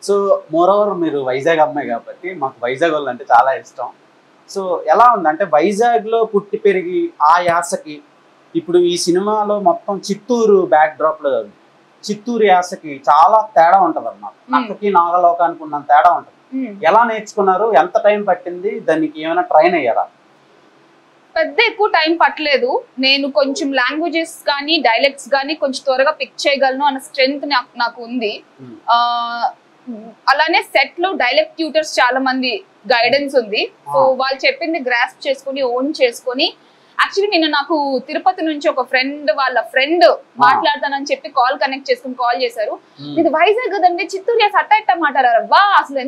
So more over మీరు వైజాగ్ అమ్మాయి కాబట్టి మాకు వైజాగ్ వాళ్ళు అంటే చాలా ఇష్టం. సో ఎలా ఉంది అంటే వైజాగ్లో పుట్టి పెరిగి ఆ యాసకి ఇప్పుడు ఈ సినిమాలో మొత్తం చిత్తూరు బ్యాక్ డ్రాప్లో చిత్తూరు యాసకి చాలా తేడా ఉంటుంది అన్నమాట. నక్కకి నాగలోకానికి ఉన్న తేడా ఉంటుంది. ఎలా నేర్చుకున్నారు, ఎంత టైం పట్టింది, దానికి ఏమైనా ట్రైన్ అయ్యారా? పెద్ద ఎక్కువ టైం పట్టలేదు. నేను కొంచెం లాంగ్వేజెస్ కానీ డైలెక్ట్స్ కానీ కొంచెం త్వరగా పిక్ చేయగలను అన్న స్ట్రెంగ్త్ నాకు ఉంది. అలానే సెట్ లో డైలెక్ట్ ట్యూటర్స్ చాలా మంది గైడెన్స్ ఉంది. సో వాళ్ళు చెప్పింది గ్రాస్ప్ చేసుకుని ఓన్ చేసుకొని, యాక్చువల్లీ నేను నాకు తిరుపతి నుంచి ఒక ఫ్రెండ్ వాళ్ళ ఫ్రెండ్ మాట్లాడతానని చెప్పి కాల్ కనెక్ట్ చేసుకుని కాల్ చేశారు. ఇది వైజాగ్ కదండి, చిత్తూరు అట్ట మాట్లాడారు, బా అసలు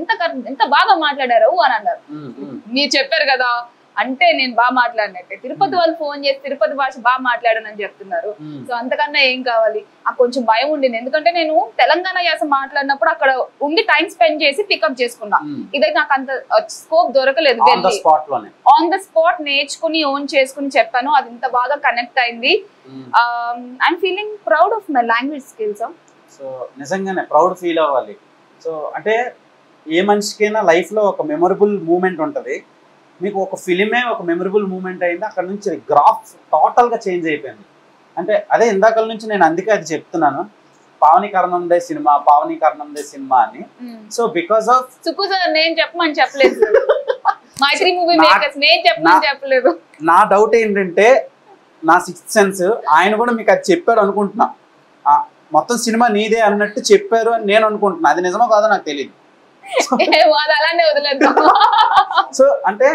ఎంత బాగా మాట్లాడారు అని అన్నారు. మీరు చెప్పారు కదా అంటే నేను బాగా మాట్లాడినట్టే. తిరుపతి వాళ్ళు ఫోన్ చేసి తిరుపతి భాష బాగా మాట్లాడానని చెప్తున్నారు. సో అంతకన్నా ఏం కావాలి? నాకు కొంచెం భయం ఉండింది, ఎందుకంటే నేను తెలంగాణ యాస మాట్లాడినప్పుడు అక్కడ ఉండి టైం స్పెండ్ చేసి పికప్ చేసుకున్నా. ఇదైతే నాకు అంత స్కోప్ దొరకలేదు. ఆన్ ద స్పాట్ నేర్చుకుని ఓన్ చేసుకుని చెప్పాను. అది ఇంత బాగా కనెక్ట్ అయింది. I'm feeling proud of my language skills. So నిజంగానే ప్రౌడ్ ఫీల్ అవ్వాలి. సో అంటే ఏ మనిషికైనా లైఫ్ లో ఒక మెమొరబుల్ మూమెంట్ ఉంటది. మీకు ఒక ఫిలిమే ఒక మెమరబుల్ మూమెంట్ అయింది. అక్కడ నుంచి గ్రాఫ్ టోటల్గా చేంజ్ అయిపోయింది. అంటే అదే ఇందాకల నుంచి నేను అందుకే అది చెప్తున్నాను, పావనీకరణందే సినిమా అని. సో బికాస్ ఆఫ్ సుకు సార్ నేను చెప్పమని చెప్పలేదు, మైత్రి మూవీ మేకర్స్ నేను చెప్పమని చెప్పలేదు. నా డౌట్ ఏంటంటే నా సిక్స్త్ సెన్స్ ఆయన కూడా మీకు అది చెప్పారు అనుకుంటున్నా. మొత్తం సినిమా నీదే అన్నట్టు చెప్పారు అని నేను అనుకుంటున్నా. అది నిజమో కాదో నాకు తెలియదు. అలానే వదిలేద్దాం. సో అంటే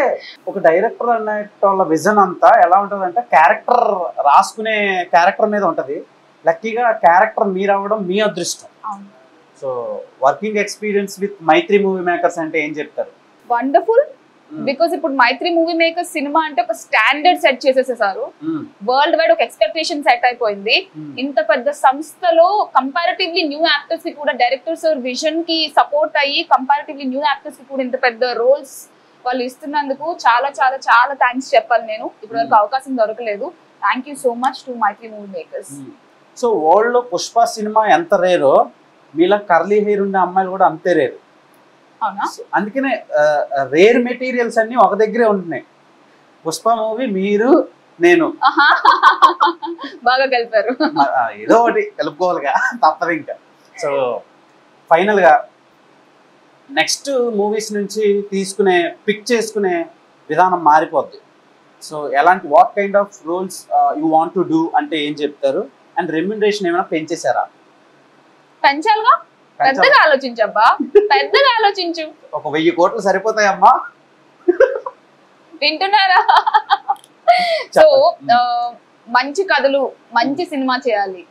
ఒక డైరెక్టర్ అనేటోళ్ళ విజన్ అంతా ఎలా ఉంటుంది అంటే క్యారెక్టర్ రాసుకునే క్యారెక్టర్ మీద ఉంటది. లక్కీగా క్యారెక్టర్ మీరు అవ్వడం మీ అదృష్టం. So working experience with Mythri movie makers అంటే ఏం చెప్తారు? వండర్ఫుల్. బికాస్ ఇప్పుడు మైత్రి మూవీ మేకర్స్ సినిమా అంటే ఒక స్టాండర్డ్ సెట్ చేసేసారు. వరల్డ్ వైడ్ ఒక ఎక్స్పెక్టేషన్ సెట్ అయిపోయింది. ఇంత పెద్ద సంస్థలో కంపారిటివ్లీ న్యూ యాక్టర్స్ కి కూడా డైరెక్టర్స్ విజన్ కి సపోర్ట్ అయ్యి కంపారిటివ్లీ న్యూ యాక్టర్స్ కి కూడా ఇంత పెద్ద రోల్స్ వాళ్ళు ఇస్తున్నందుకు చాలా చాలా చాలా థ్యాంక్స్ చెప్పాలి నేను. ఇప్పటివరకు అవకాశం దొరకలేదు. Thank you so much to Mythri movie makers. So world లో పుష్ప సినిమా ఎంత రేరో మీలా కర్లీ హెయిర్ ఉండే అమ్మాయిలు కూడా అంతే రేరు. అందుకనే రేర్ మెటీరియల్స్ అన్ని ఒక దగ్గరే ఉంటున్నాయి. పుష్ప మూవీ మీరు నేను బాగా కలిపారు. ఏదో ఒకటి కలుపుకోవాలిగా, తప్పదు ఇంకా. సో ఫైనల్ గా నెక్స్ట్ మూవీస్ నుంచి పిక్ చేసుకునే విధానం మారిపోద్ది. సో ఎలాంటి what kind of roles you want to do అంటే ఏం చెప్తారు? అండ్ రెమ్యునరేషన్ ఏమైనా పెంచేశారా? పెంచాలిగా, పెద్దగా ఆలోచించబ్బా, పెద్దగా ఆలోచించు. ఒక 1000 కోట్లు సరిపోతాయమ్మా, వింటున్నారా? సో మంచి కథలు, మంచి సినిమా చేయాలి,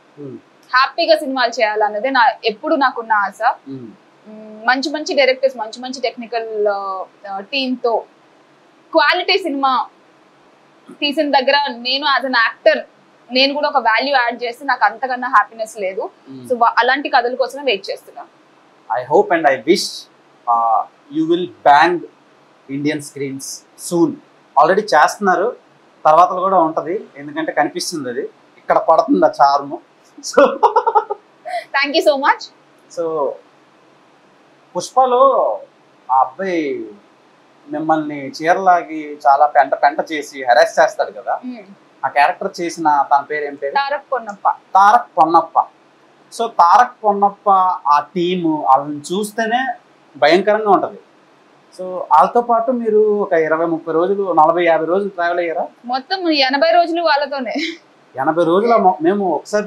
హ్యాపీగా సినిమాలు చేయాలి అన్నదే ఎప్పుడు నాకున్న ఆశ. మంచి మంచి డైరెక్టర్స్, మంచి మంచి టెక్నికల్ టీమ్ తో క్వాలిటీ సినిమా తీసిన దగ్గర నేను యాజ్ అన్ యాక్టర్ నేను కూడా ఒక వాల్యూ యాడ్ చేస్తే నాకు అంతకన్నా హ్యాపీనెస్ లేదు. సో అలాంటి కథల కోసమే వెయిట్ చేస్తున్నా. I hope and I wish you will bang Indian screens soon. Already చేస్తున్నారు, తర్వాత కూడా ఉంటది, ఎందుకంటే కనిపిస్తుంది అది ఇక్కడ పడుతుంది ఆ charm. So thank you so much. So పుష్పలో ఆ అబ్బాయి మిమ్మల్ని చీరలాగి చాలా పెంట చేసి హెరాస్ చేస్తాడు కదా, ఆ క్యారెక్టర్ చేసిన తన పేరు ఏం పేరు? తారక్ పొన్నప్ప. సో తారక్ పొన్నప్ప ఆ టీము వాళ్ళని చూస్తేనే భయంకరంగా ఉంటది. సో వాళ్ళతో పాటు మీరు ఒక 20-30 రోజులు, 40-50 రోజులు ట్రావెల్ అయ్యారా? మొత్తం 80 రోజులు వాళ్ళతోనే. 80 రోజులు మేము ఒకసారి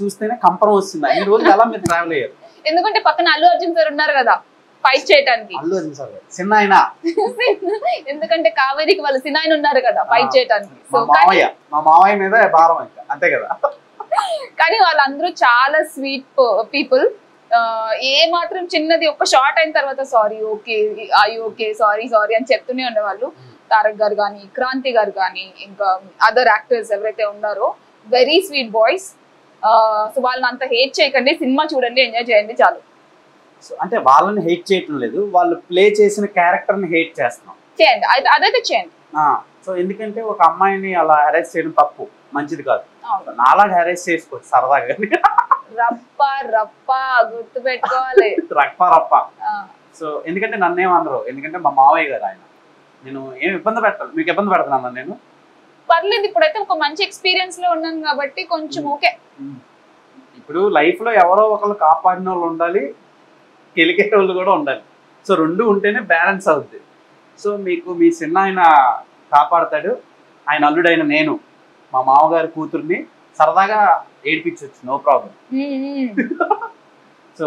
చూస్తేనే కంపరం వస్తుంది. 5 రోజులు ఎలా మీరు ట్రావెల్ అయ్యారు? ఎందుకంటే పక్కన అల్లు అర్జున్ సార్ ఉన్నారు కదా ఫైట్ చేయడానికి. అల్లు అర్జున్ సార్ చిన్న ఆయన, ఎందుకంటే కావేరికి వాళ్ళ సినాయన ఉన్నారు కదా ఫైట్ చేయడానికి. మా మావయ్య మీద భారం ఇంకా అంతే కదా. కానీ వాళ్ళందరూ చాలా స్వీట్ పీపుల్. ఏ మాత్రం చిన్నది ఒక షార్ట్ అయిన తర్వాత సారీ ఓకే ఓకే సారీ అని చెప్తూనే ఉండేవాళ్ళు. తారక్ గారు కానీ, క్రాంతి గారు కానీ, ఇంకా అదర్ యాక్టర్స్ ఎవరైతే ఉన్నారో వెరీ స్వీట్ బాయ్స్. సో వాళ్ళని అంత హేట్ చేయకండి, సినిమా చూడండి, ఎంజాయ్ చేయండి చాలు. సో అంటే వాళ్ళని హేట్ చేయటం లేదు, వాళ్ళు ప్లే చేసిన క్యారెక్టర్ ని హేట్ చేస్తున్నాం. చేయండి, అదైతే చేయండి. సో సో ఎందుకంటే ఒక అమ్మాయిని అలా హెరాస్ చేయడం తప్పు, మంచిది కాదు. అవును. నాలాగా హెరాస్ చేసుకోవచ్చు సరదాగా. రప్ప రప్ప గుర్తు పెట్టుకోవాలి. రప్ప రప్ప. సో ఎందుకంటే నన్నేమనరు, ఎందుకంటే మా మావయ్య గారు ఆయన. నేను ఏం ఇబ్బంది పెట్టాలి, మీకు ఇబ్బంది పెడుతున్నాను నేను? పర్లేదు, ఇప్పుడైతే ఒక మంచి ఎక్స్పీరియన్స్ లో ఉన్నాను కాబట్టి కొంచెం ఓకే. ఇప్పుడు లైఫ్ లో ఎవరో ఒకరు కాపాడిన వాళ్ళు ఉండాలి, కెలికేట వాళ్ళు కూడా ఉండాలి. సో రెండు ఉంటేనే బ్యాలెన్స్ అవుద్ది. సో మీకు మీ చిన్న ఆయన కాపాడతాడు, ఆయన అల్లుడైన నేను మా మామగారి కూతుర్ని సరదాగా ఏడిపించవచ్చు, నో ప్రాబ్లం. సో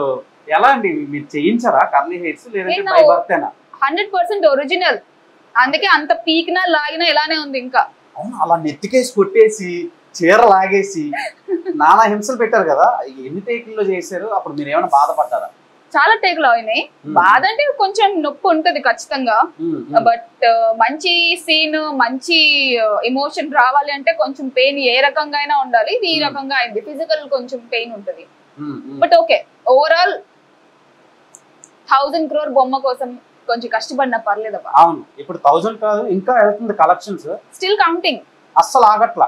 ఎలా అండి, మీరు చేయించారా కర్లీ హెయిర్స్ లేదంటే బై బర్తేనా? 100% ఒరిజినల్, అందుకే అంత పీకినా లాగినా ఇలానే ఉంది ఇంకా. అవును, అలా నెత్తికేసి కొట్టేసి చీర లాగేసి నానా హింసలు పెట్టారు కదా, ఎన్ని టేకుల్లో చేశారు? అప్పుడు మీరు ఏమైనా బాధపడ్డారా? చాలా టేకులు అయినాయి. బాధ అంటే కొంచెం నొప్పి ఉంటది ఖచ్చితంగా, బట్ మంచి సీన్ మంచి ఎమోషన్ రావాలి అంటే కొంచెం పెయిన్ ఏ రకంగా అయినా ఉండాలి. ఇది ఈ రకంగా అయింది, ఫిజికల్ కొంచెం పెయిన్ ఉంటది. బట్ ఓకే, ఓవరాల్ 1000 crore బొమ్మ కోసం కొంచెం కష్టపడినా పర్లేదబ్బా. అవును, ఇప్పుడు 1000 కాదు ఇంకా వెళ్తుంది కలెక్షన్స్, స్టిల్ కౌంటింగ్, అస్సలు ఆగట్లా.